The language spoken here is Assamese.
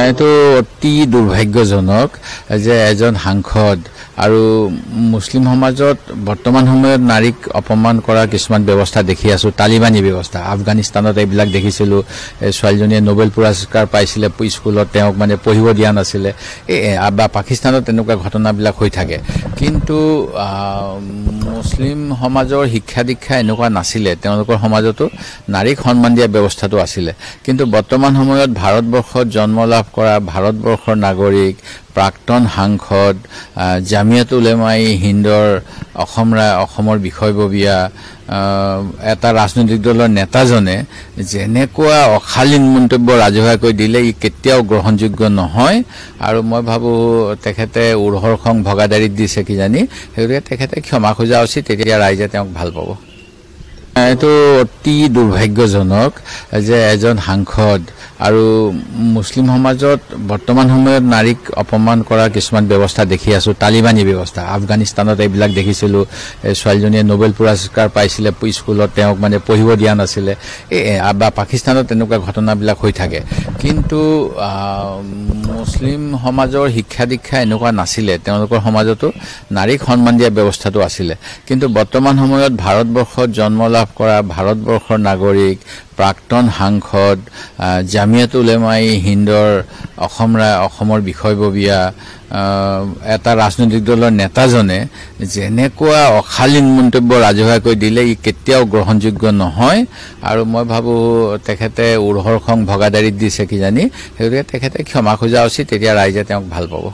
এইটো অতি দুৰ্ভাগ্যজনক যে এজন সাংসদ আৰু মুছলিম সমাজত বৰ্তমান সময়ত নাৰীক অপমান কৰা কিছুমান ব্যৱস্থা দেখি আছো। তালিবানী ব্যৱস্থা আফগানিস্তানত এইবিলাক দেখিছিলো। ছোৱালীজনীয়ে নোবেল পুৰস্কাৰ পাইছিলে, স্কুলত তেওঁক মানে পঢ়িব দিয়া নাছিলে, বা পাকিস্তানত তেনেকুৱা ঘটনাবিলাক হৈ থাকে। কিন্তু মুছলিম সমাজৰ শিক্ষা দীক্ষা এনেকুৱা নাছিলে, তেওঁলোকৰ সমাজতো নাৰীক সন্মান দিয়া ব্যৱস্থাটো আছিলে। কিন্তু বৰ্তমান সময়ত ভাৰতবৰ্ষত জন্ম লাভ কৰা ভাৰতবৰ্ষৰ নাগৰিক প্ৰাক্তন সাংসদ জামিয়াত উলেমাই হিন্দৰ অসমৰ বিষয়ববীয়া এটা ৰাজনৈতিক দলৰ নেতাজনে যেনেকুৱা অশালীন মন্তব্য ৰাজহুৱাকৈ দিলে ই কেতিয়াও গ্ৰহণযোগ্য নহয়। আৰু মই ভাবো তেখেতে উৰ্হৰ খং ভগাদাৰীত দিছে কিজানি, সেইটোকে তেখেতে ক্ষমা খোজা উচিত, তেতিয়া ৰাইজে তেওঁক ভাল পাব। এইটো অতি দুৰ্ভাগ্যজনক যে এজন সাংসদ আৰু মুছলিম সমাজত বৰ্তমান সময়ত নাৰীক অপমান কৰা কিছুমান ব্যৱস্থা দেখি আছো। তালিবানী ব্যৱস্থা আফগানিস্তানত এইবিলাক দেখিছিলো। ছোৱালীজনীয়ে নোবেল পুৰস্কাৰ পাইছিলে, স্কুলত তেওঁক মানে পঢ়িব দিয়া নাছিলে, বা পাকিস্তানত তেনেকুৱা ঘটনাবিলাক হৈ থাকে। কিন্তু মুছলিম সমাজৰ শিক্ষা দীক্ষা এনেকুৱা নাছিলে, তেওঁলোকৰ সমাজতো নাৰীক সন্মান দিয়া ব্যৱস্থাটো আছিলে। কিন্তু বৰ্তমান সময়ত ভাৰতবৰ্ষত জন্ম লাভ কৰা ভাৰতবৰ্ষৰ নাগৰিক প্ৰাক্তন সাংসদ জামিয়াত উলেমাই হিন্দৰ অসমৰ বিষয়ববীয়া এটা ৰাজনৈতিক দলৰ নেতাজনে যেনেকুৱা অশালীন মন্তব্য ৰাজহুৱাকৈ দিলে ই কেতিয়াও গ্ৰহণযোগ্য নহয়। আৰু মই ভাবো তেখেতে উৰ্হৰ খং ভগাদাৰীত দিছে কিজানি, সেইটোকে তেখেতে ক্ষমা খোজা উচিত, তেতিয়া ৰাইজে তেওঁক ভাল পাব।